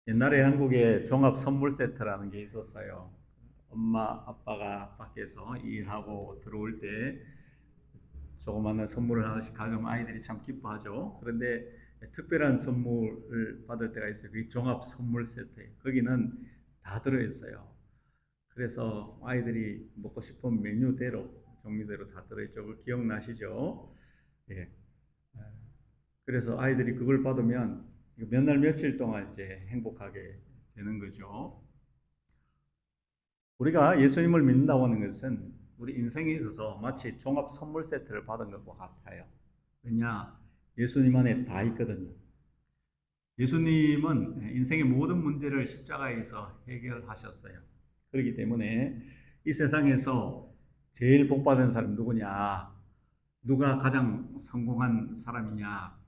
옛날에 한국에 종합 선물 세트라는 게 있었어요. 엄마, 아빠가 밖에서 일하고 들어올 때 조그마한 선물을 하나씩 가져오면 아이들이 참 기뻐하죠. 그런데 특별한 선물을 받을 때가 있어요. 그게 종합 선물 세트예요. 거기는 다 들어있어요. 그래서 아이들이 먹고 싶은 메뉴대로, 종류대로 다 들어있죠. 그거 기억나시죠? 예. 그래서 아이들이 그걸 받으면 몇 날 며칠 동안 이제 행복하게 되는 거죠. 우리가 예수님을 믿는다고 하는 것은 우리 인생에 있어서 마치 종합 선물 세트를 받은 것과 같아요. 왜냐? 예수님 안에 다 있거든요. 예수님은 인생의 모든 문제를 십자가에서 해결하셨어요. 그렇기 때문에 이 세상에서 제일 복받은 사람 누구냐? 누가 가장 성공한 사람이냐?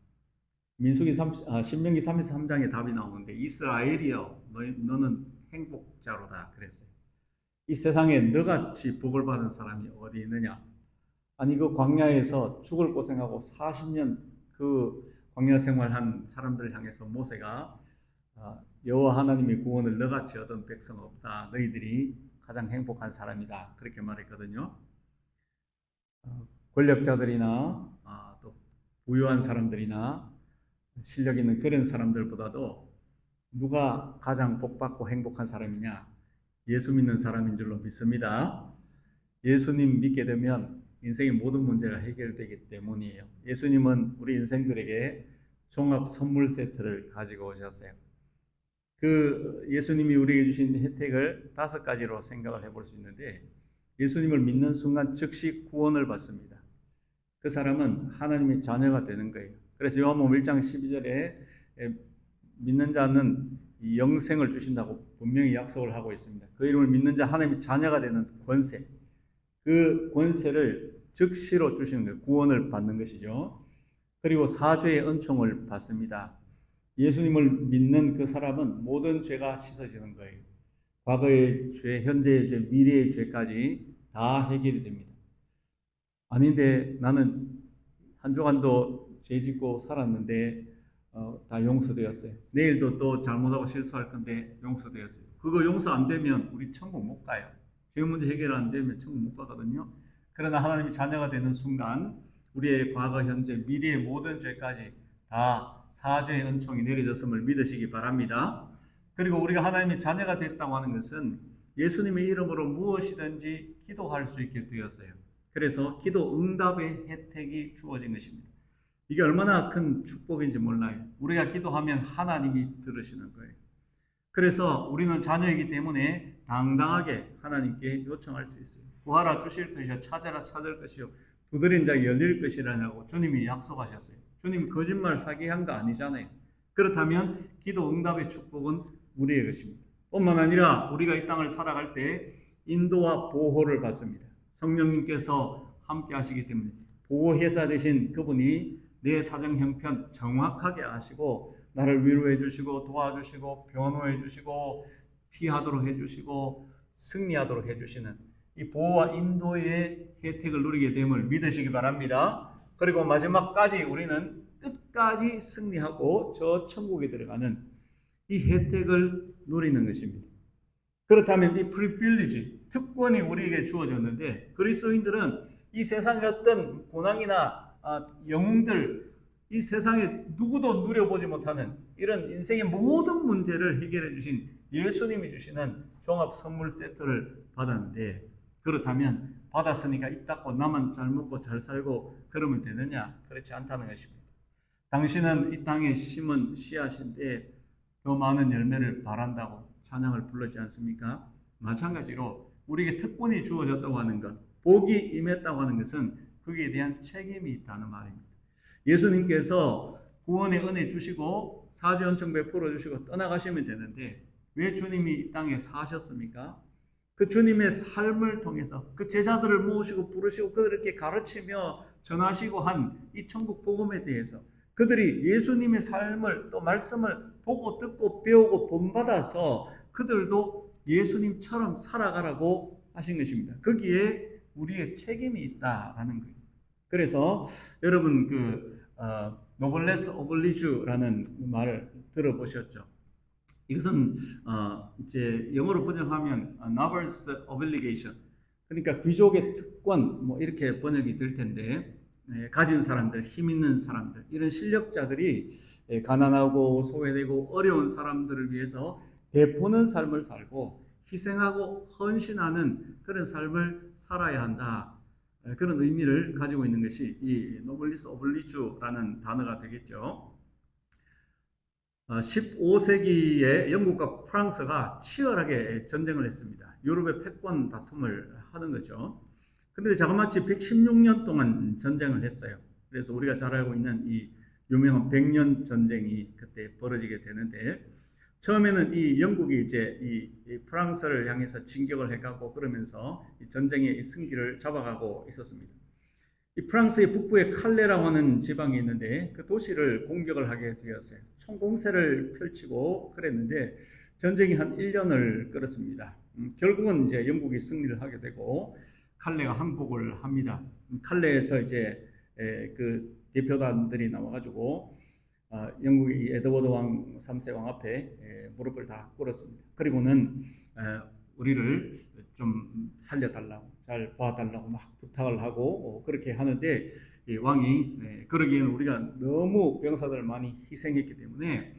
신명기 33장에 답이 나오는데 이스라엘이여 너는 행복자로다 그랬어요. 이 세상에 너같이 복을 받은 사람이 어디 있느냐? 아니 그 광야에서 죽을 고생하고 40년 그 광야 생활한 사람들을 향해서 모세가 여호와 하나님의 구원을 너같이 얻은 백성 없다. 너희들이 가장 행복한 사람이다. 그렇게 말했거든요. 권력자들이나 또 부유한 사람들이나 실력 있는 그런 사람들보다도 누가 가장 복받고 행복한 사람이냐? 예수 믿는 사람인 줄로 믿습니다. 예수님 믿게 되면 인생의 모든 문제가 해결되기 때문이에요. 예수님은 우리 인생들에게 종합 선물 세트를 가지고 오셨어요. 그 예수님이 우리에게 주신 혜택을 5가지로 생각을 해볼 수 있는데 예수님을 믿는 순간 즉시 구원을 받습니다. 그 사람은 하나님의 자녀가 되는 거예요. 그래서 요한복음 1장 12절에 믿는 자는 영생을 주신다고 분명히 약속을 하고 있습니다. 그 이름을 믿는 자 하나님의 자녀가 되는 권세, 그 권세를 즉시로 주시는 거예요. 구원을 받는 것이죠. 그리고 사죄의 은총을 받습니다. 예수님을 믿는 그 사람은 모든 죄가 씻어지는 거예요. 과거의 죄, 현재의 죄, 미래의 죄까지 다 해결이 됩니다. 아닌데 나는 한 주간도 죄 짓고 살았는데 다 용서되었어요. 내일도 또 잘못하고 실수할 건데 용서되었어요. 그거 용서 안 되면 우리 천국 못 가요. 죄 문제 해결 안 되면 천국 못 가거든요. 그러나 하나님이 자녀가 되는 순간 우리의 과거, 현재, 미래의 모든 죄까지 다 사죄의 은총이 내려졌음을 믿으시기 바랍니다. 그리고 우리가 하나님의 자녀가 됐다고 하는 것은 예수님의 이름으로 무엇이든지 기도할 수 있게 되었어요. 그래서 기도 응답의 혜택이 주어진 것입니다. 이게 얼마나 큰 축복인지 몰라요. 우리가 기도하면 하나님이 들으시는 거예요. 그래서 우리는 자녀이기 때문에 당당하게 하나님께 요청할 수 있어요. 구하라 주실 것이요 찾아라 찾을 것이요 두드린 자 열릴 것이라고 주님이 약속하셨어요. 주님이 거짓말 사기한 거 아니잖아요. 그렇다면 기도 응답의 축복은 우리의 것입니다. 뿐만 아니라 우리가 이 땅을 살아갈 때 인도와 보호를 받습니다. 성령님께서 함께 하시기 때문에 보호회사 되신 그분이 내 사정 형편 정확하게 아시고 나를 위로해 주시고 도와주시고 변호해 주시고 피하도록 해 주시고 승리하도록 해 주시는 이 보호와 인도의 혜택을 누리게 됨을 믿으시기 바랍니다. 그리고 마지막까지 우리는 끝까지 승리하고 저 천국에 들어가는 이 혜택을 누리는 것입니다. 그렇다면 이 프리빌리지, 특권이 우리에게 주어졌는데 그리스도인들은 이 세상의 어떤 고난이나 영웅들, 이 세상에 누구도 누려보지 못하는 이런 인생의 모든 문제를 해결해 주신 예수님이 주시는 종합 선물 세트를 받았는데 그렇다면 받았으니까 입 닫고 나만 잘 먹고 잘 살고 그러면 되느냐? 그렇지 않다는 것입니다. 당신은 이 땅에 심은 씨앗인데 더 많은 열매를 바란다고 찬양을 부르지 않습니까? 마찬가지로 우리에게 특권이 주어졌다고 하는 것, 복이 임했다고 하는 것은 거기에 대한 책임이 있다는 말입니다. 예수님께서 구원의 은혜 주시고 사죄 은총 베풀어 주시고 떠나가시면 되는데 왜 주님이 이 땅에 사셨습니까? 그 주님의 삶을 통해서 그 제자들을 모으시고 부르시고 그들에게 가르치며 전하시고 한 이 천국 복음에 대해서 그들이 예수님의 삶을 또 말씀을 보고 듣고 배우고 본받아서 그들도 예수님처럼 살아가라고 하신 것입니다. 거기에 우리의 책임이 있다라는 거예요. 그래서 여러분 노블레스 오블리주라는 말을 들어보셨죠? 이것은 이제 영어로 번역하면 nobles obligation, 그러니까 귀족의 특권 뭐 이렇게 번역이 될 텐데, 가진 사람들, 힘 있는 사람들, 이런 실력자들이 가난하고 소외되고 어려운 사람들을 위해서 베푸는 삶을 살고 희생하고 헌신하는 그런 삶을 살아야 한다. 그런 의미를 가지고 있는 것이 이 노블리스 오블리주라는 단어가 되겠죠. 15세기에 영국과 프랑스가 치열하게 전쟁을 했습니다. 유럽의 패권 다툼을 하는 거죠. 근데 자그마치 116년 동안 전쟁을 했어요. 그래서 우리가 잘 알고 있는 이 유명한 백년 전쟁이 그때 벌어지게 되는데, 처음에는 이 영국이 이제 이 프랑스를 향해서 진격을 해가고 그러면서 이 전쟁의 승기를 잡아가고 있었습니다. 이 프랑스의 북부에 칼레라고 하는 지방이 있는데 그 도시를 공격을 하게 되었어요. 총공세를 펼치고 그랬는데 전쟁이 한 1년을 끌었습니다. 결국은 이제 영국이 승리를 하게 되고 칼레가 항복을 합니다. 칼레에서 이제 그 대표단들이 나와가지고 영국의 에드워드 왕 3세 왕 앞에 무릎을 다 꿇었습니다. 그리고는 우리를 좀 살려달라고, 잘 봐달라고 막 부탁을 하고 그렇게 하는데, 이 왕이 그러기에는 우리가 너무 병사들을 많이 희생했기 때문에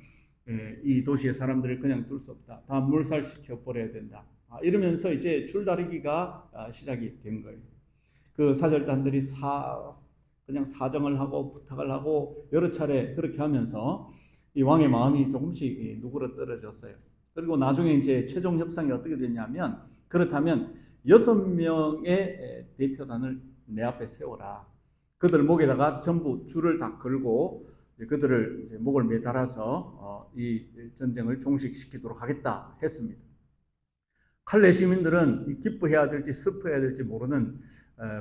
이 도시의 사람들을 그냥 둘 수 없다. 다 몰살시켜 버려야 된다. 이러면서 이제 줄다리기가 시작이 된 거예요. 그 사절단들이 그냥 사정을 하고 부탁을 하고 여러 차례 그렇게 하면서 이 왕의 마음이 조금씩 누그러뜨려졌어요. 그리고 나중에 이제 최종 협상이 어떻게 됐냐면, 그렇다면 6명의 대표단을 내 앞에 세워라. 그들 목에다가 전부 줄을 다 걸고 그들을 이제 목을 매달아서 이 전쟁을 종식시키도록 하겠다 했습니다. 칼레 시민들은 기뻐해야 될지 슬퍼해야 될지 모르는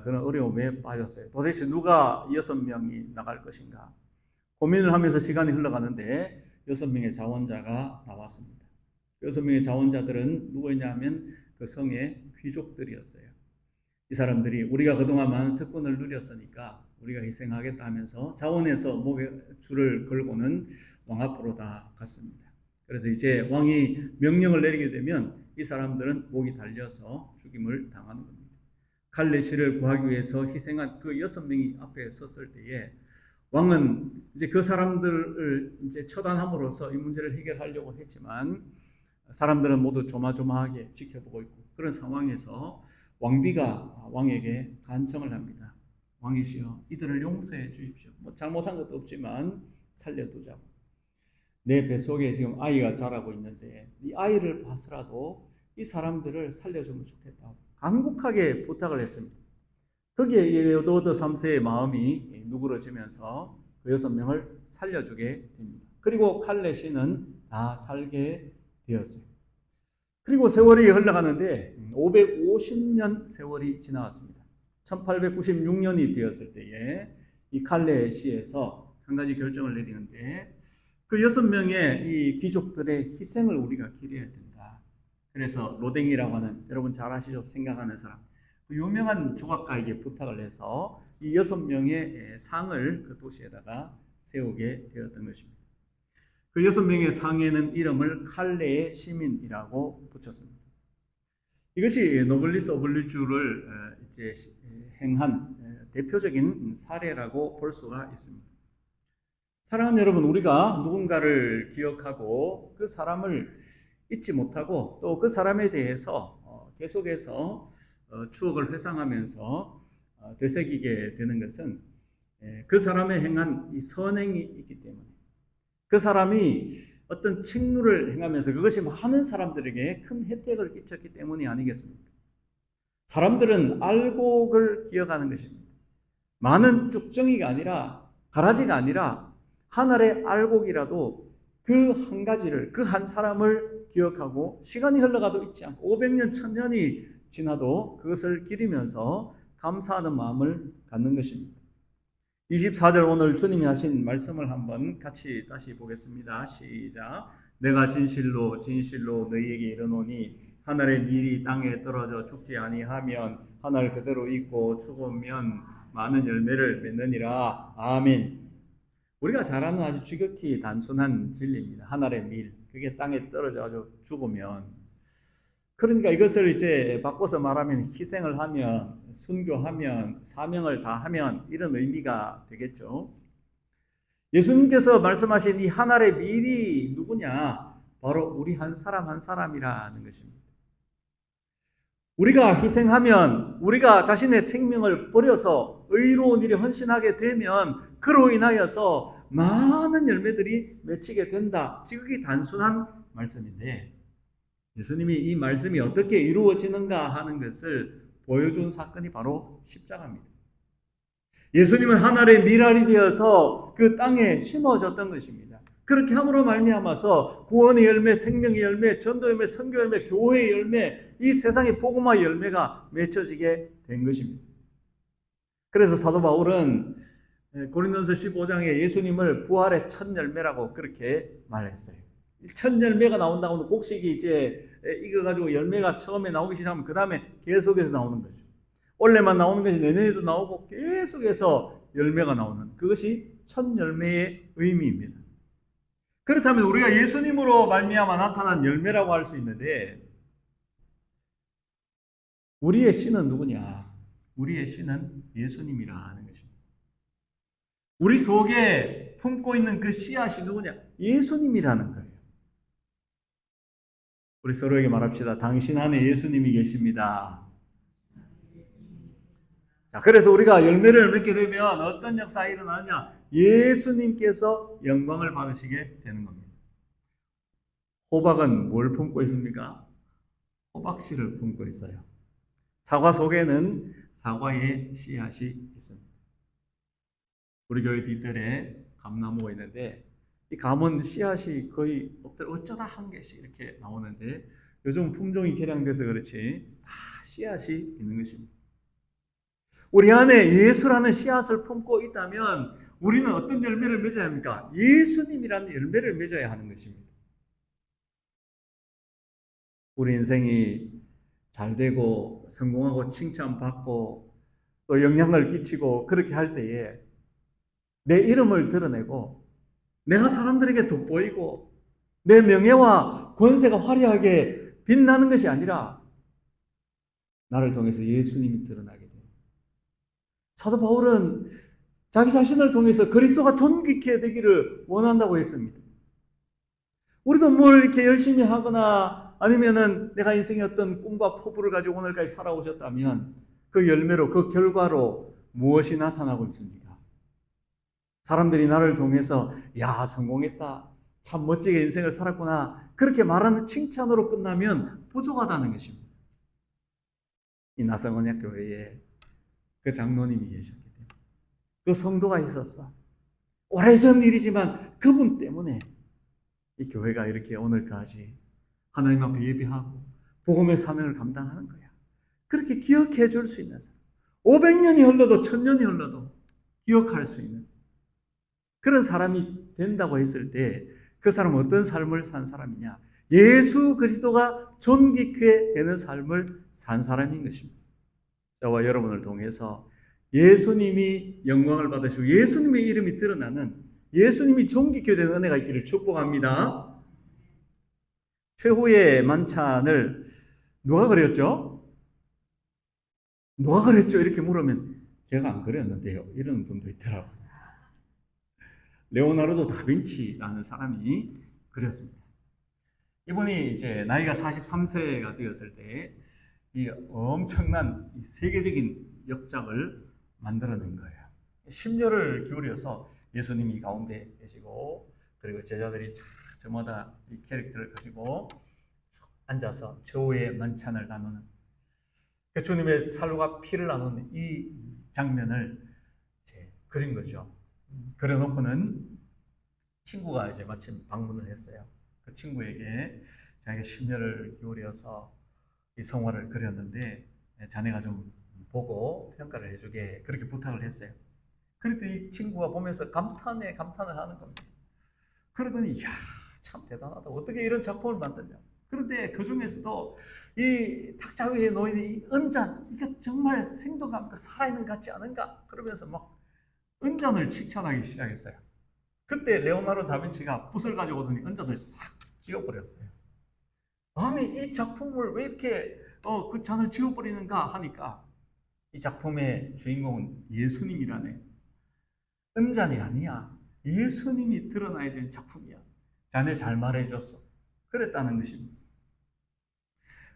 그런 어려움에 빠졌어요. 도대체 누가 6명이 나갈 것인가 고민을 하면서 시간이 흘러가는데 6명의 자원자가 나왔습니다. 6명의 자원자들은 누구였냐면 그 성의 귀족들이었어요. 이 사람들이 우리가 그동안 많은 특권을 누렸으니까 우리가 희생하겠다 하면서 자원에서 목에 줄을 걸고는 왕 앞으로 다 갔습니다. 그래서 이제 왕이 명령을 내리게 되면 이 사람들은 목이 달려서 죽임을 당하는 겁니다. 칼레 씨를 구하기 위해서 희생한 그 6명이 앞에 섰을 때에 왕은 이제 그 사람들을 이제 처단함으로써 이 문제를 해결하려고 했지만 사람들은 모두 조마조마하게 지켜보고 있고, 그런 상황에서 왕비가 왕에게 간청을 합니다. 왕이시여, 이들을 용서해 주십시오. 뭐 잘못한 것도 없지만 살려두자고. 내 뱃속에 지금 아이가 자라고 있는데 이 아이를 봐서라도 이 사람들을 살려주면 좋겠다고 간곡하게 부탁을 했습니다. 거기에 에드워드 3세의 마음이 누그러지면서 그 6명을 살려주게 됩니다. 그리고 칼레 씨는 다 살게 되었어요. 그리고 세월이 흘러가는데 550년 세월이 지나왔습니다. 1896년이 되었을 때에 이 칼레 시에서 한 가지 결정을 내리는데, 그 6명의 이 귀족들의 희생을 우리가 기려야 된다. 그래서 로댕이라고 하는, 여러분 잘 아시죠? 생각하는 사람, 그 유명한 조각가에게 부탁을 해서 이 6명의 상을 그 도시에다가 세우게 되었던 것입니다. 그 6명의 상에는 이름을 칼레의 시민이라고 붙였습니다. 이것이 노블리스 오블리주를 이제 행한 대표적인 사례라고 볼 수가 있습니다. 사랑하는 여러분, 우리가 누군가를 기억하고 그 사람을 잊지 못하고 또 그 사람에 대해서 계속해서 추억을 회상하면서 되새기게 되는 것은 그 사람의 행한 이 선행이 있기 때문에, 그 사람이 어떤 책무를 행하면서 그것이 많은 사람들에게 큰 혜택을 끼쳤기 때문이 아니겠습니까? 사람들은 알곡을 기억하는 것입니다. 많은 쭉정이가 아니라, 가라지가 아니라 한 알의 알곡이라도 그 한 가지를, 그 한 사람을 기억하고 시간이 흘러가도 잊지 않고 500년, 1000년이 지나도 그것을 기리면서 감사하는 마음을 갖는 것입니다. 24절 오늘 주님이 하신 말씀을 한번 같이 다시 보겠습니다. 시작. 내가 진실로 진실로 너희에게 이르노니 한 알의 밀이 땅에 떨어져 죽지 아니하면 한 알 그대로 있고 죽으면 많은 열매를 맺느니라. 아멘. 우리가 잘 아는 아주 지극히 단순한 진리입니다. 한 알의 밀, 그게 땅에 떨어져가지고 죽으면, 그러니까 이것을 이제 바꿔서 말하면 희생을 하면, 순교하면, 사명을 다하면 이런 의미가 되겠죠. 예수님께서 말씀하신 이 하늘의 미리 누구냐? 바로 우리 한 사람 한 사람이라는 것입니다. 우리가 희생하면, 우리가 자신의 생명을 버려서 의로운 일에 헌신하게 되면 그로 인하여서 많은 열매들이 맺히게 된다. 지극히 단순한 말씀인데, 예수님이 이 말씀이 어떻게 이루어지는가 하는 것을 보여준 사건이 바로 십자가입니다. 예수님은 하늘의 밀알이 되어서 그 땅에 심어졌던 것입니다. 그렇게 함으로 말미암아서 구원의 열매, 생명의 열매, 전도 열매, 선교 열매, 교회의 열매, 이 세상의 복음화의 열매가 맺혀지게 된 것입니다. 그래서 사도 바울은 고린도서 15장에 예수님을 부활의 첫 열매라고 그렇게 말했어요. 첫 열매가 나온다고 곡식이 이제 익어가지고 열매가 처음에 나오기 시작하면 그 다음에 계속해서 나오는 거죠. 올해만 나오는 것이 내년에도 나오고 계속해서 열매가 나오는, 그것이 첫 열매의 의미입니다. 그렇다면 우리가 예수님으로 말미암아 나타난 열매라고 할 수 있는데, 우리의 씨는 누구냐? 우리의 씨는 예수님이라는 것입니다. 우리 속에 품고 있는 그 씨앗이 누구냐? 예수님이라는 거예요. 우리 서로에게 말합시다. 당신 안에 예수님이 계십니다. 자, 그래서 우리가 열매를 맺게 되면 어떤 역사가 일어나냐? 예수님께서 영광을 받으시게 되는 겁니다. 호박은 뭘 품고 있습니까? 호박씨를 품고 있어요. 사과 속에는 사과의 씨앗이 있습니다. 우리 교회 뒤뜰에 감나무가 있는데, 이 감은 씨앗이 거의 어쩌다 한 개씩 이렇게 나오는데, 요즘 품종이 개량돼서 그렇지 다 씨앗이 있는 것입니다. 우리 안에 예수라는 씨앗을 품고 있다면 우리는 어떤 열매를 맺어야 합니까? 예수님이라는 열매를 맺어야 하는 것입니다. 우리 인생이 잘 되고 성공하고 칭찬받고 또 영향을 끼치고 그렇게 할 때에 내 이름을 드러내고 내가 사람들에게 돋보이고 내 명예와 권세가 화려하게 빛나는 것이 아니라 나를 통해서 예수님이 드러나게 돼요. 사도 바울은 자기 자신을 통해서 그리스도가 존귀케 되기를 원한다고 했습니다. 우리도 뭘 이렇게 열심히 하거나 아니면은 내가 인생의 어떤 꿈과 포부를 가지고 오늘까지 살아오셨다면 그 열매로, 그 결과로 무엇이 나타나고 있습니까? 사람들이 나를 통해서 야, 성공했다, 참 멋지게 인생을 살았구나, 그렇게 말하는 칭찬으로 끝나면 부족하다는 것입니다. 이 나성언약교회에 그 장로님이 계셨기 때문에, 그 성도가 있었어. 오래전 일이지만 그분 때문에 이 교회가 이렇게 오늘까지 하나님 앞에 예배하고 복음의 사명을 감당하는 거야. 그렇게 기억해 줄 수 있는 사람, 500년이 흘러도 1000년이 흘러도 기억할 수 있는 그런 사람이 된다고 했을 때 그 사람은 어떤 삶을 산 사람이냐? 예수 그리스도가 존귀케 되는 삶을 산 사람인 것입니다. 저와 여러분을 통해서 예수님이 영광을 받으시고 예수님의 이름이 드러나는, 예수님이 존귀케 되는 은혜가 있기를 축복합니다. 최후의 만찬을 누가 그렸죠? 누가 그렸죠? 이렇게 물으면 제가 안 그렸는데요, 이런 분도 있더라고요. 레오나르도 다빈치라는 사람이 그렸습니다. 이분이 이제 나이가 43세가 되었을 때 이 엄청난 세계적인 역작을 만들어낸 거예요. 심려를 기울여서 예수님이 가운데 계시고, 그리고 제자들이 저마다 이 캐릭터를 가지고 앉아서 최후의 만찬을 나누는, 주님의 살과 피를 나누는 이 장면을 이제 그린 거죠. 그려놓고는 친구가 이제 마침 방문을 했어요. 그 친구에게 자기가 심려를 기울여서 이 성화를 그렸는데 자네가 좀 보고 평가를 해주게 그렇게 부탁을 했어요. 그랬더니 이 친구가 보면서 감탄을 하는 겁니다. 그러더니 이야, 참 대단하다, 어떻게 이런 작품을 만드냐. 그런데 그 중에서도 이 탁자 위에 놓인 이 은잔, 이게 정말 생동감 있고 살아있는 것 같지 않은가? 그러면서 막 은잔을 칭찬하기 시작했어요. 그때 레오나르도 다빈치가 붓을 가지고 오더니 은잔을 싹 지워버렸어요. 아니 이 작품을 왜 이렇게 그 잔을 지워버리는가 하니까 이 작품의 주인공은 예수님이라네. 은잔이 아니야. 예수님이 드러나야 되는 작품이야. 자네 잘 말해줬어. 그랬다는 것입니다.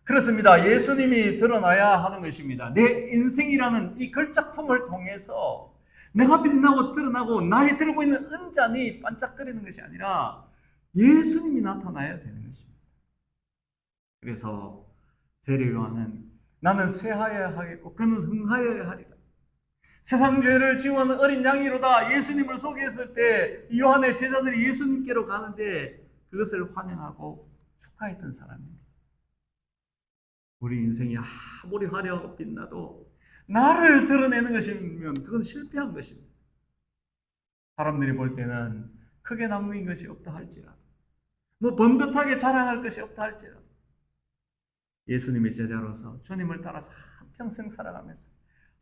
그렇습니다. 예수님이 드러나야 하는 것입니다. 내 인생이라는 이 글작품을 통해서 내가 빛나고 드러나고 나의 들고 있는 은잔이 반짝거리는 것이 아니라 예수님이 나타나야 되는 것입니다. 그래서 세례 요한은 나는 쇠하여야 하겠고 그는 흥하여야 하리라. 세상 죄를 지우는 어린 양이로다. 예수님을 소개했을 때 요한의 제자들이 예수님께로 가는데 그것을 환영하고 축하했던 사람입니다. 우리 인생이 아무리 화려하고 빛나도 나를 드러내는 것이면 그건 실패한 것입니다. 사람들이 볼 때는 크게 남긴 것이 없다 할지라도 번듯하게 자랑할 것이 없다 할지라도 예수님의 제자로서 주님을 따라서 한평생 살아가면서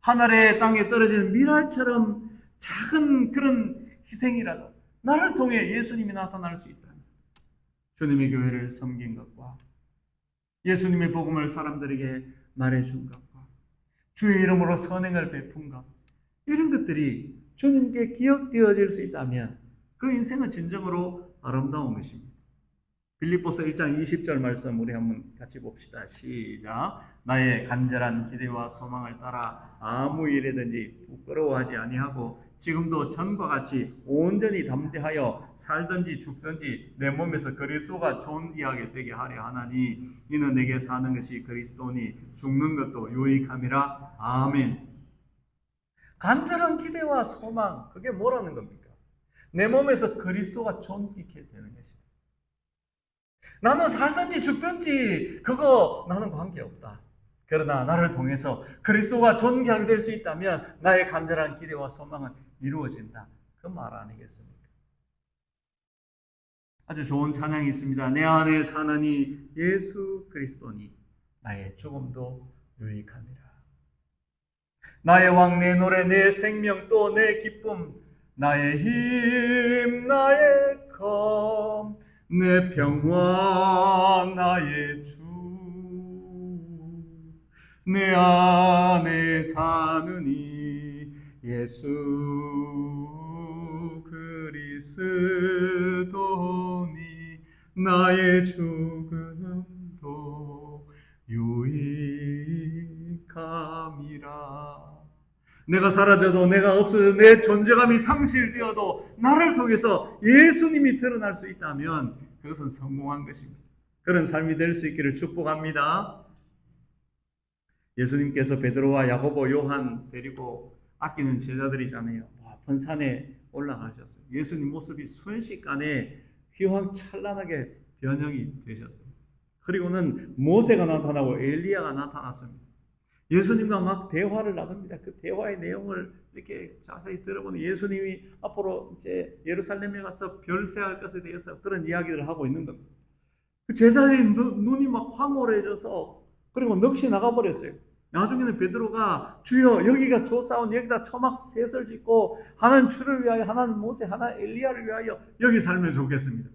하늘의 땅에 떨어지는 미랄처럼 작은 그런 희생이라도 나를 통해 예수님이 나타날 수 있다면 주님의 교회를 섬긴 것과 예수님의 복음을 사람들에게 말해준 것과 주의 이름으로 선행을 베푼 것 이런 것들이 주님께 기억되어질 수 있다면 그 인생은 진정으로 아름다운 것입니다. 빌립보서 1장 20절 말씀 우리 한번 같이 봅시다. 시작. 나의 간절한 기대와 소망을 따라 아무 일에든지 부끄러워하지 아니하고 지금도 전과 같이 온전히 담대하여 살든지 죽든지 내 몸에서 그리스도가 존귀하게 되게 하려 하나니 이는 내게 사는 것이 그리스도니 죽는 것도 유익함이라. 아멘. 간절한 기대와 소망 그게 뭐라는 겁니까? 내 몸에서 그리스도가 존귀케 되는 것이다. 나는 살든지 죽든지 그거 나는 관계없다. 그러나 나를 통해서 그리스도가 존귀하게 될 수 있다면 나의 간절한 기대와 소망은 이루어진다. 그 말 아니겠습니까? 아주 좋은 찬양이 있습니다. 내 안에 사느니 예수 그리스도니 나의 죽음도 유익함이라. 나의 왕, 내 노래, 내 생명 또 내 기쁨, 나의 힘, 나의 검, 내 평화, 나의 주, 내 안에 사느니 예수 그리스도니 나의 죽음도 유익함이라. 내가 사라져도 내가 없어져도 내 존재감이 상실되어도 나를 통해서 예수님이 드러날 수 있다면 그것은 성공한 것입니다. 그런 삶이 될 수 있기를 축복합니다. 예수님께서 베드로와 야고보, 요한 데리고 아끼는 제자들이잖아요. 높은 산에 올라가셨어요. 예수님 모습이 순식간에 휘황찬란하게 변형이 되셨어요. 그리고는 모세가 나타나고 엘리야가 나타났습니다. 예수님과 막 대화를 나눕니다. 그 대화의 내용을 이렇게 자세히 들어보니 예수님이 앞으로 이제 예루살렘에 가서 별세할 것에 대해서 그런 이야기를 하고 있는 겁니다. 그 제자들이 눈이 막 황홀해져서 그리고 넋이 나가버렸어요. 나중에는 베드로가 주여 여기가 조사원 여기다 초막 셋을 짓고 하나는 주를 위하여 하나는 모세 하나는 엘리야를 위하여 여기 살면 좋겠습니다.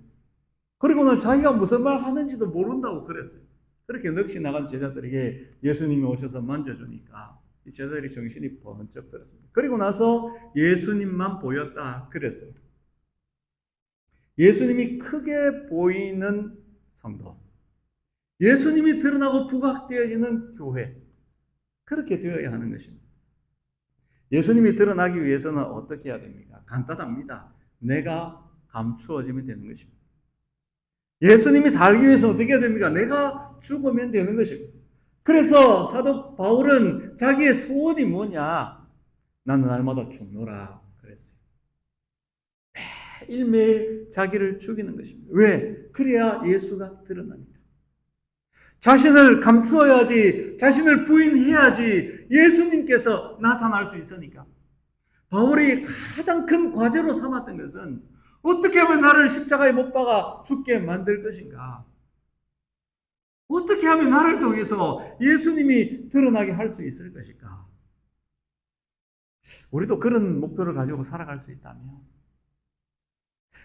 그리고는 자기가 무슨 말 하는지도 모른다고 그랬어요. 그렇게 넋이 나간 제자들에게 예수님이 오셔서 만져주니까 이 제자들이 정신이 번쩍 들었습니다. 그리고 나서 예수님만 보였다 그랬어요. 예수님이 크게 보이는 성도, 예수님이 드러나고 부각되어지는 교회, 그렇게 되어야 하는 것입니다. 예수님이 드러나기 위해서는 어떻게 해야 됩니까? 간단합니다. 내가 감추어지면 되는 것입니다. 예수님이 살기 위해서 어떻게 해야 됩니까? 내가 죽으면 되는 것입니다. 그래서 사도 바울은 자기의 소원이 뭐냐? 나는 날마다 죽노라 그랬어요. 매일매일 자기를 죽이는 것입니다. 왜? 그래야 예수가 드러납니다. 자신을 감추어야지, 자신을 부인해야지 예수님께서 나타날 수 있으니까. 바울이 가장 큰 과제로 삼았던 것은 어떻게 하면 나를 십자가에 못 박아 죽게 만들 것인가? 어떻게 하면 나를 통해서 예수님이 드러나게 할 수 있을 것일까? 우리도 그런 목표를 가지고 살아갈 수 있다면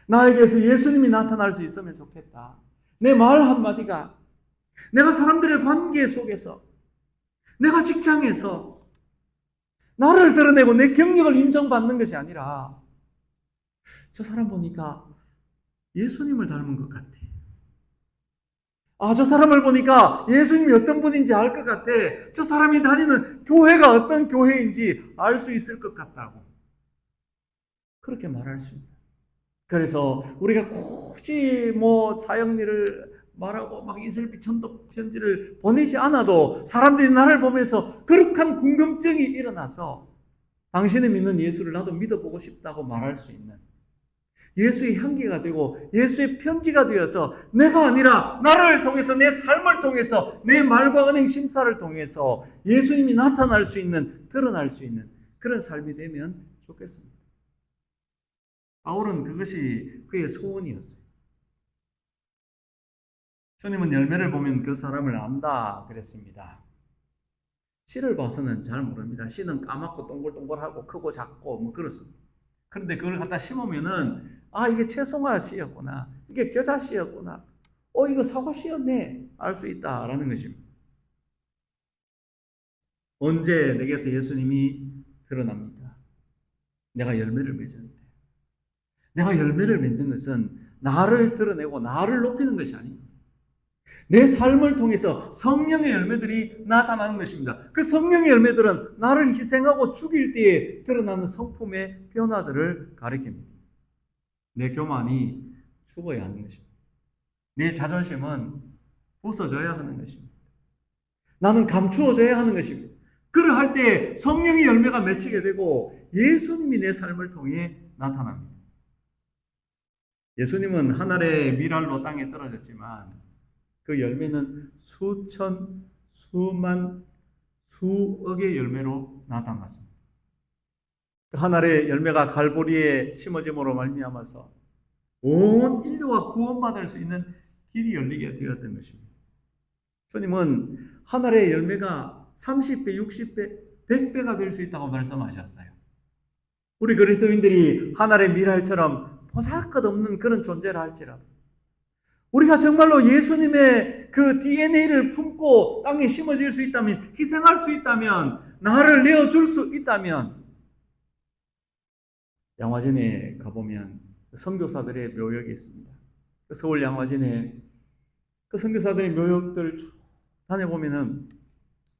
나에게서 예수님이 나타날 수 있으면 좋겠다. 내 말 한마디가, 내가 사람들의 관계 속에서, 내가 직장에서 나를 드러내고 내 경력을 인정받는 것이 아니라 저 사람 보니까 예수님을 닮은 것 같아. 저 사람을 보니까 예수님이 어떤 분인지 알 것 같아. 저 사람이 다니는 교회가 어떤 교회인지 알 수 있을 것 같다고. 그렇게 말할 수 있다. 그래서 우리가 굳이 사형리를 말하고 이슬비 천도 편지를 보내지 않아도 사람들이 나를 보면서 거룩한 궁금증이 일어나서 당신이 믿는 예수를 나도 믿어보고 싶다고 말할 수 있는 예수의 향기가 되고 예수의 편지가 되어서 내가 아니라 나를 통해서 내 삶을 통해서 내 말과 은행 심사를 통해서 예수님이 나타날 수 있는, 드러날 수 있는 그런 삶이 되면 좋겠습니다. 바울은 그것이 그의 소원이었어요. 주님은 열매를 보면 그 사람을 안다 그랬습니다. 씨를 봐서는 잘 모릅니다. 씨는 까맣고 동글동글하고 크고 작고 그렇습니다. 그런데 그걸 갖다 심으면은 이게 채송화 씨였구나. 이게 겨자 씨였구나. 이거 사과 씨였네. 알 수 있다라는 것입니다. 언제 내게서 예수님이 드러납니까? 내가 열매를 맺을 때. 내가 열매를 맺는 것은 나를 드러내고 나를 높이는 것이 아닙니다. 내 삶을 통해서 성령의 열매들이 나타나는 것입니다. 그 성령의 열매들은 나를 희생하고 죽일 때에 드러나는 성품의 변화들을 가리킵니다. 내 교만이 죽어야 하는 것입니다. 내 자존심은 부서져야 하는 것입니다. 나는 감추어져야 하는 것입니다. 그러할 때 성령의 열매가 맺히게 되고 예수님이 내 삶을 통해 나타납니다. 예수님은 하늘의 밀알로 땅에 떨어졌지만 그 열매는 수천, 수만, 수억의 열매로 나타났습니다. 하늘의 열매가 갈보리에 심어짐으로 말미암아서 온 인류가 구원받을 수 있는 길이 열리게 되었던 것입니다. 주님은 하늘의 열매가 30배, 60배, 100배가 될 수 있다고 말씀하셨어요. 우리 그리스도인들이 하늘의 밀알처럼 보잘것없는 그런 존재라 할지라도 우리가 정말로 예수님의 그 DNA를 품고 땅에 심어질 수 있다면, 희생할 수 있다면, 나를 내어줄 수 있다면, 양화진에 가보면 선교사들의 묘역이 있습니다. 서울 양화진에 그 선교사들의 묘역들 쭉 다녀보면은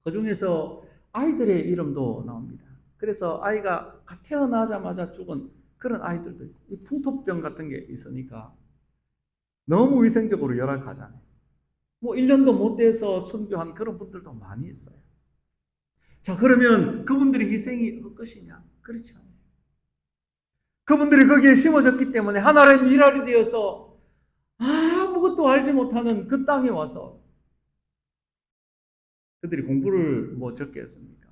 그 중에서 아이들의 이름도 나옵니다. 그래서 아이가 태어나자마자 죽은 그런 아이들도 있고, 이 풍토병 같은 게 있으니까 너무 위생적으로 열악하잖아요. 1년도 못 돼서 선교한 그런 분들도 많이 있어요. 자, 그러면 그분들의 희생이 어떨 것이냐? 그렇지 않아요. 그분들이 거기에 심어졌기 때문에 하나의 밀알이 되어서 아무것도 알지 못하는 그 땅에 와서 그들이 공부를 적게 했습니까?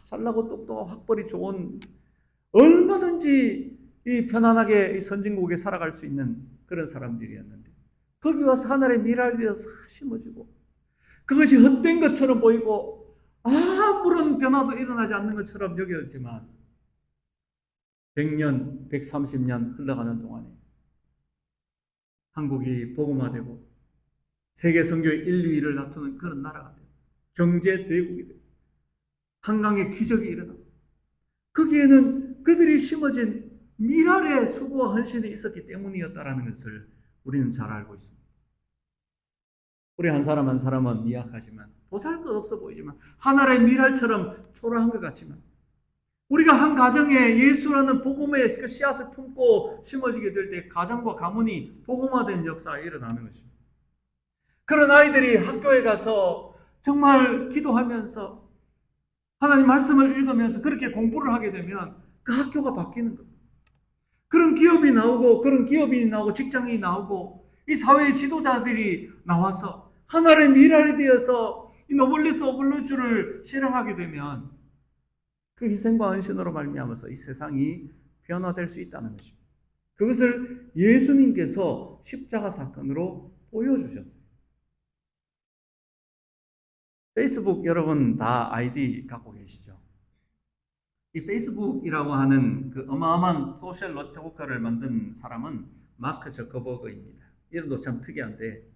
잘나고 똑똑하고 학벌이 좋은 얼마든지 이 편안하게 이 선진국에 살아갈 수 있는 그런 사람들이었는데 거기 와서 하늘의 밀알이 되어서 심어지고 그것이 헛된 것처럼 보이고 아무런 변화도 일어나지 않는 것처럼 여겨졌지만 100년, 130년 흘러가는 동안에 한국이 복음화되고 세계 선교의 1, 2위를 다투는 그런 나라가 되고 경제 대국이 되고 한강의 기적이 일어나고 거기에는 그들이 심어진 밀알의 수고와 헌신이 있었기 때문이었다라는 것을 우리는 잘 알고 있습니다. 우리 한 사람 한 사람은 미약하지만 보잘것없어 보이지만 하늘의 밀알처럼 초라한 것 같지만 우리가 한 가정에 예수라는 복음의 그 씨앗을 품고 심어지게 될 때 가정과 가문이 복음화된 역사가 일어나는 것입니다. 그런 아이들이 학교에 가서 정말 기도하면서 하나님 말씀을 읽으면서 그렇게 공부를 하게 되면 그 학교가 바뀌는 겁니다. 그런 기업이 나오고 그런 기업인이 나오고 직장인이 나오고 이 사회의 지도자들이 나와서 하나의 밀알이 되어서 이 노블리스 오블루주를 실행하게 되면 그 희생과 헌신으로 말미암아서 이 세상이 변화될 수 있다는 것입니다. 그것을 예수님께서 십자가 사건으로 보여주셨어요. 페이스북 여러분 다 아이디 갖고 계시죠? 이 페이스북이라고 하는 그 어마어마한 소셜 네트워크를 만든 사람은 마크 저커버그입니다. 이름도 참 특이한데,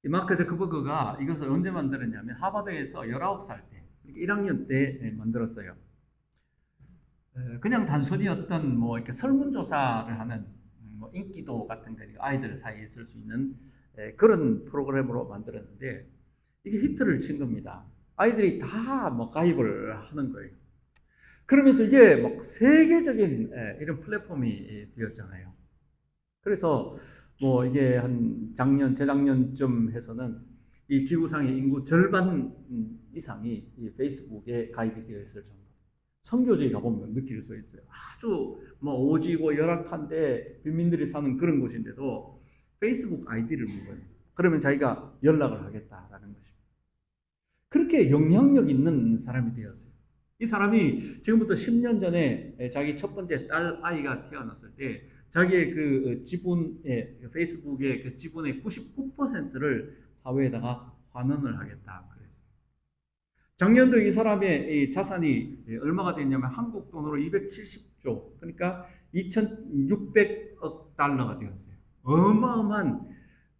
이 마크 저커버그가 이것을 언제 만들었냐면 하버드에서 19살 때, 1학년 때 만들었어요. 그냥 단순히 어떤 뭐 이렇게 설문조사를 하는 뭐 인기도 같은 거 아이들 사이에 있을 수 있는 그런 프로그램으로 만들었는데, 이게 히트를 친 겁니다. 아이들이 다 뭐 가입을 하는 거예요. 그러면서 이게 막 세계적인 이런 플랫폼이 되었잖아요. 그래서 뭐 이게 한 재작년쯤 해서는 이 지구상의 인구 절반 이상이 이 페이스북에 가입이 되어 있을 정도. 선교지에 가보면 느낄 수 있어요. 아주 뭐 오지고 열악한데 빈민들이 사는 그런 곳인데도 페이스북 아이디를 먹어요. 그러면 자기가 연락을 하겠다라는 것입니다. 그렇게 영향력 있는 사람이 되었어요. 이 사람이 지금부터 10년 전에 자기 첫 번째 딸 아이가 태어났을 때 자기의 그 지분의 페이스북의 그 지분의 99%를 사회에다가 환원을 하겠다 그랬어요. 작년도 이 사람의 자산이 얼마가 됐냐면 한국 돈으로 270조, 그러니까 2,600억 달러가 되었어요. 어마어마한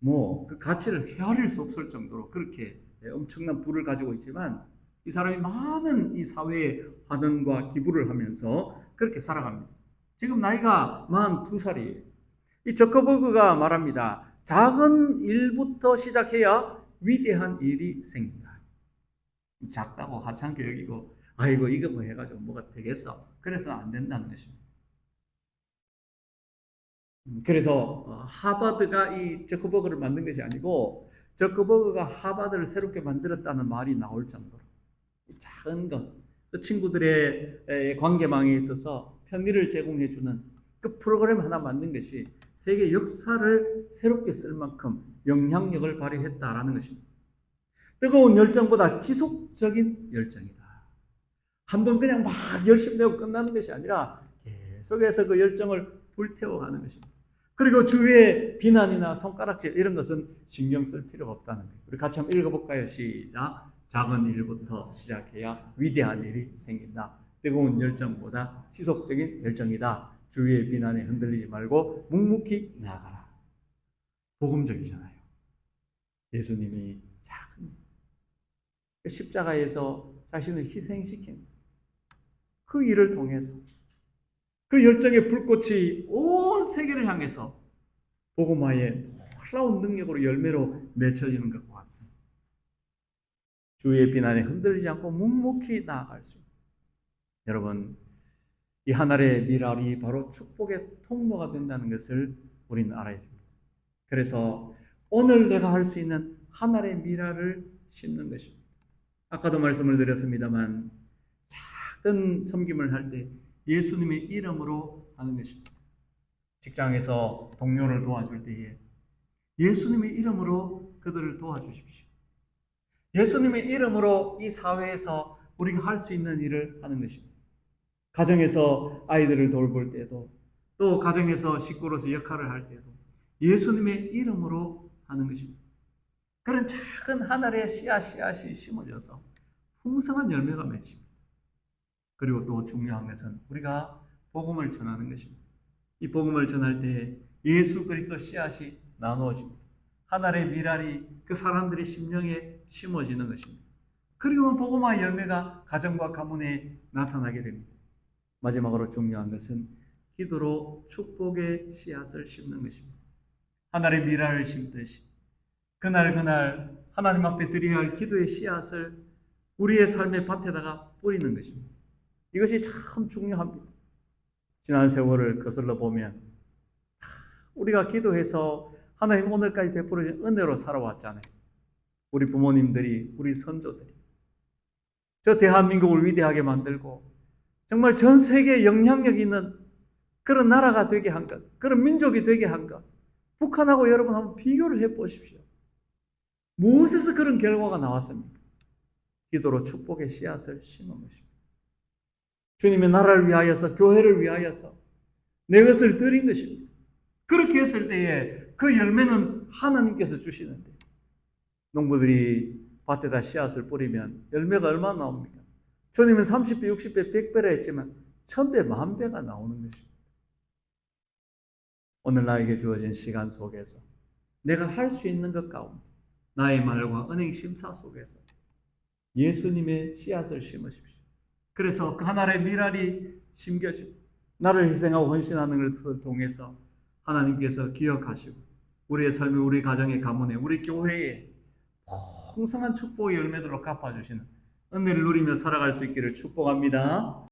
뭐 그 가치를 헤아릴 수 없을 정도로 그렇게 엄청난 부를 가지고 있지만, 이 사람이 많은 이 사회에 환원과 기부를 하면서 그렇게 살아갑니다. 지금 나이가 42살이에요. 이 저커버그가 말합니다. 작은 일부터 시작해야 위대한 일이 생긴다. 작다고 하찮게 여기고 아이고 이거 뭐 해가지고 뭐가 되겠어. 그래서 안 된다는 것입니다. 그래서 하버드가 이 저커버그를 만든 것이 아니고 저커버그가 하버드를 새롭게 만들었다는 말이 나올 정도로 작은 것, 그 친구들의 관계망에 있어서 편의를 제공해주는 그 프로그램 하나 만든 것이 세계 역사를 새롭게 쓸 만큼 영향력을 발휘했다라는 것입니다. 뜨거운 열정보다 지속적인 열정이다. 한번 그냥 막 열심히 내고 끝나는 것이 아니라 계속해서 그 열정을 불태워가는 것입니다. 그리고 주위의 비난이나 손가락질 이런 것은 신경 쓸 필요가 없다는 거예요. 우리 같이 한번 읽어볼까요? 시작. 작은 일부터 시작해야 위대한 일이 생긴다. 뜨거운 열정보다 지속적인 열정이다. 주위의 비난에 흔들리지 말고 묵묵히 나아가라. 복음적이잖아요. 예수님이 작은 십자가에서 자신을 희생시킨 그 일을 통해서 그 열정의 불꽃이 온 세계를 향해서 복음화의 놀라운 능력으로 열매로 맺혀지는 것과 같은, 주위의 비난에 흔들리지 않고 묵묵히 나아갈 수 있는, 여러분 이 하늘의 미랄이 바로 축복의 통로가 된다는 것을 우리는 알아야 됩니다. 그래서 오늘 내가 할 수 있는 하늘의 미랄을 심는 것입니다. 아까도 말씀을 드렸습니다만 작은 섬김을 할 때 예수님의 이름으로 하는 것입니다. 직장에서 동료를 도와줄 때에 예수님의 이름으로 그들을 도와주십시오. 예수님의 이름으로 이 사회에서 우리가 할 수 있는 일을 하는 것입니다. 가정에서 아이들을 돌볼 때도, 또 가정에서 식구로서 역할을 할 때도 예수님의 이름으로 하는 것입니다. 그런 작은 하늘의 씨앗이 심어져서 풍성한 열매가 맺힙니다. 그리고 또 중요한 것은 우리가 복음을 전하는 것입니다. 이 복음을 전할 때 예수 그리스도 씨앗이 나누어집니다. 하늘의 미랄이 그 사람들의 심령에 심어지는 것입니다. 그리고 복음화의 열매가 가정과 가문에 나타나게 됩니다. 마지막으로 중요한 것은 기도로 축복의 씨앗을 심는 것입니다. 하늘의 미랄을 심듯이 그날 하나님 앞에 드려야 할 기도의 씨앗을 우리의 삶의 밭에다가 뿌리는 것입니다. 이것이 참 중요합니다. 지난 세월을 거슬러 보면 우리가 기도해서 하나님 오늘까지 베풀어진 은혜로 살아왔잖아요. 우리 부모님들이, 우리 선조들이 저 대한민국을 위대하게 만들고 정말 전 세계에 영향력 있는 그런 나라가 되게 한 것, 그런 민족이 되게 한 것, 북한하고 여러분 한번 비교를 해보십시오. 무엇에서 그런 결과가 나왔습니까? 기도로 축복의 씨앗을 심은 것입니다. 주님의 나라를 위하여서, 교회를 위하여서 내 것을 드린 것입니다. 그렇게 했을 때에 그 열매는 하나님께서 주시는데, 농부들이 밭에다 씨앗을 뿌리면 열매가 얼마나 나옵니까? 주님은 30배, 60배, 100배라 했지만 1000배, 10,000배가 나오는 것입니다. 오늘 나에게 주어진 시간 속에서 내가 할 수 있는 것 가운데 나의 말과 은행 심사 속에서 예수님의 씨앗을 심으십시오. 그래서 그 하나의 미랄이 심겨지고 나를 희생하고 헌신하는 것을 통해서 하나님께서 기억하시고 우리의 삶에, 우리 가정의 가문에, 우리 교회에 풍성한 축복의 열매들로 갚아주시는 은혜를 누리며 살아갈 수 있기를 축복합니다.